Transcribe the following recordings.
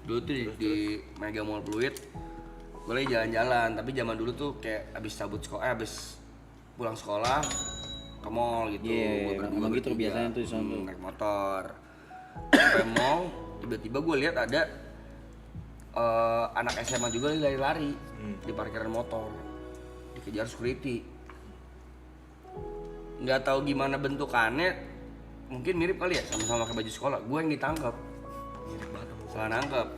Dulu tuh di Mega Mall Pluit boleh jalan-jalan, tapi zaman dulu tuh kayak abis pulang sekolah ke mall gitu. Emang gitu biasanya tuh di sana tuh. Naik motor sampai mall, tiba-tiba gue lihat ada anak SMA juga lari-lari di parkiran motor, dikejar security. Nggak tahu gimana bentukannya, mungkin mirip kali ya, sama-sama pakai baju sekolah. Gue yang ditangkap, salah nangkep.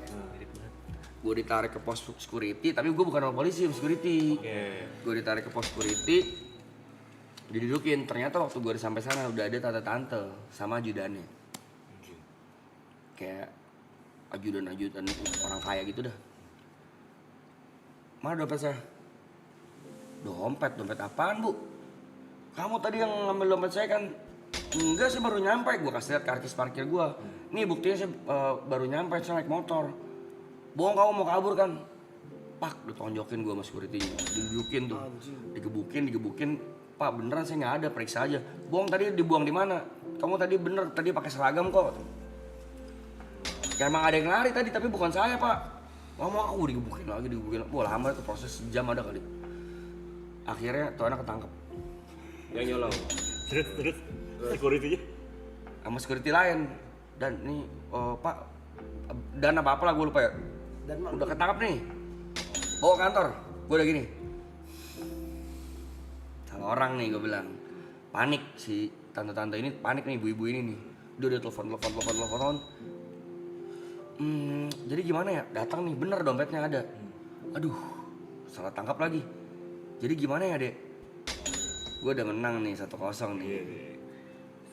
Gue ditarik ke pos security, tapi gue bukan orang polisi, security. Gue ditarik ke pos security, didudukin. Ternyata waktu gue sampai sana udah ada tante-tante sama ajudannya, kayak ajudan orang kaya gitu dah. Mana dompet saya? Dompet apaan bu? Kamu tadi yang ngambil dompet saya kan? Enggak, saya baru nyampe. Gue kasih lihat karcis parkir gue. Nih buktinya saya baru nyampe, saya naik motor. Bohong kamu mau kabur kan? Pak, ditonjokin gue sama security-nya. Didudukin tuh, digebukin. Pak beneran saya nggak ada, periksa aja. Bohong, tadi dibuang di mana? Kamu tadi bener, tadi pakai seragam kok. Ya emang ada yang lari tadi, tapi bukan saya pak. Ngomong aku digebukin lagi. Wah lama itu, proses sejam ada kali. Akhirnya tuh anak ketangkep. Yang nyolong. Terus security-nya? Sama security lain. Dan nih pak, dan apa lah gue lupa ya. Dan udah ketangkep nih. Bawa ke kantor. Gue udah gini. Salah orang nih gue bilang. Panik si tante-tante ini, panik nih ibu-ibu ini nih. Dia telepon. Jadi gimana ya? Datang nih, bener dompetnya ada. Aduh, salah tangkap lagi. Jadi gimana ya dek? Gue udah menang nih 1-0 nih.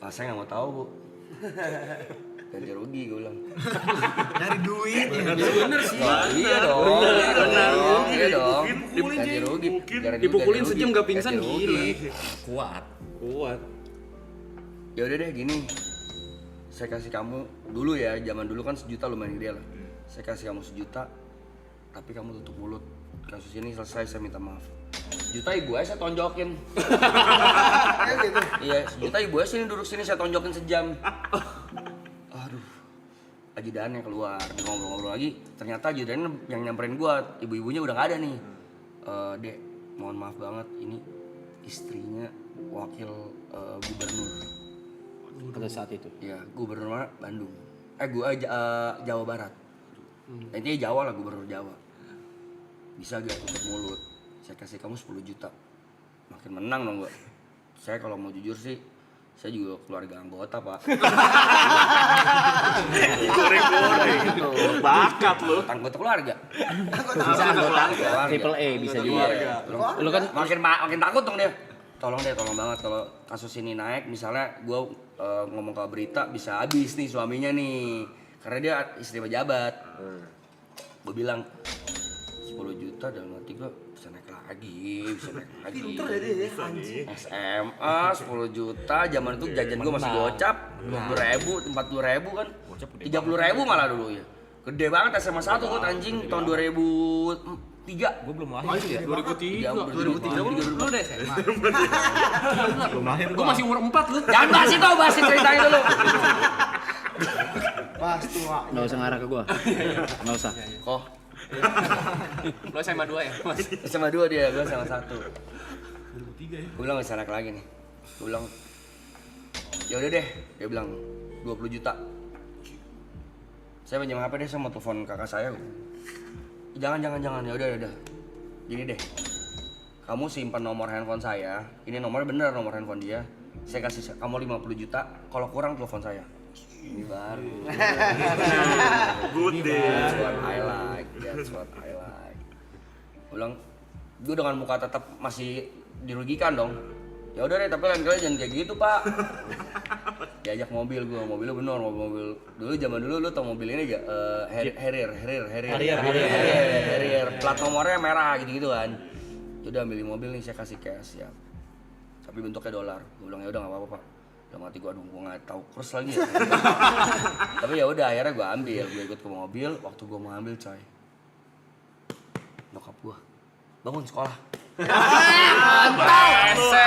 Pas saya nggak mau tahu bu. Ganti rugi gue bilang. Nyari duit ya. Bener sih. Iya dong. Iya dong. Ganti rugi. Dipukulin sejam gak pingsan, ganti rugi. Kuat. Ya udah deh gini. Saya kasih kamu dulu ya, zaman dulu kan 1 juta lumayan gede lah. Saya kasih kamu 1 juta, tapi kamu tutup mulut. Kasus ini selesai, saya minta maaf. 1 juta ibu saya tonjokin. Iya, 1 juta ibu sini duduk sini, saya tonjokin sejam. Aduh, ajudannya keluar, ngobrol-ngobrol lagi. Ternyata ajudannya yang nyamperin gua, ibu-ibunya udah gak ada nih. Dek, mohon maaf banget, ini istrinya wakil gubernur. Pada saat itu? Iya, gubernur mana? Bandung. Jawa Barat. Intinya Jawa lah, gubernur Jawa. Bisa gak tutup mulut? Saya kasih kamu 10 juta. Makin menang dong gua. Saya kalau mau jujur sih, saya juga keluarga anggota pak. Bakat lu. Anggota keluarga. Bisa anggota triple A bisa juga. Lu kan makin takut dong dia. Tolong banget kalau kasus ini naik, misalnya gue ngomong ke berita bisa habis nih suaminya nih, karena dia istri pejabat. Gue bilang 10 juta dalam hati gue bisa naik lagi. Pinter jadi ya anjing. SMA 10 juta, zaman itu jajan gue masih gocap 20.000, 40.000 kan, 30.000 malah dulu ya. Gede banget SMA 1 gue anjing tahun 2003. gue belum lahir ya. 2003 Lu udah SMA. Belum lahir Gue masih umur 4 lu. Jangan bahas itu, bahas ceritanya dulu. Pas tua. Enggak usah ngarah ke gua. Enggak usah. Kok Lu SMA 2 ya, Mas? SMA 2 dia, gue sama 1. 2003 ya. Gue bilang bisa naik lagi nih. Gue bilang ya udah deh, dia bilang 20 juta. Saya pinjam HP deh, saya mau telepon kakak saya. Jangan, ya udah. Gini deh. Kamu simpan nomor handphone saya. Ini nomornya bener, nomor handphone dia. Saya kasih kamu 50 juta, kalau kurang telepon saya. Ini baru. Good day. That's what I like. Gue dengan muka tetap masih dirugikan dong. Ya udah deh, tapi lain kali jangan kayak gitu pak. Diajak mobilnya bener, mobil dulu zaman dulu lu tau mobil ini gak? Harrier. Plat nomornya merah gitu kan. Udah ambilin mobil nih, saya kasih cash ya. Tapi bentuknya dolar. Gue bilang ya udah nggak apa-apa pak. Dalam hati gue, aduh gue nggak tahu kurs lagi ya. Tapi ya udah akhirnya gue ambil, gue ikut ke mobil. Waktu gue mau ambil coy, nyokap gue bangun sekolah.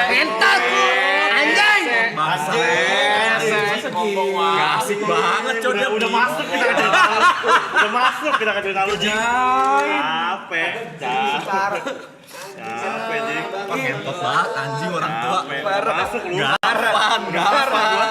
Entot, anjing. ngomong Gak asik banget, coy. Udah masuk kita ke cerita lu. Udah masuk kita ke cerita lu, Ji. Capek. Capek, Ji. Pakai banget anjing orang tua. Capek. Masuk lu. Gak apa gua.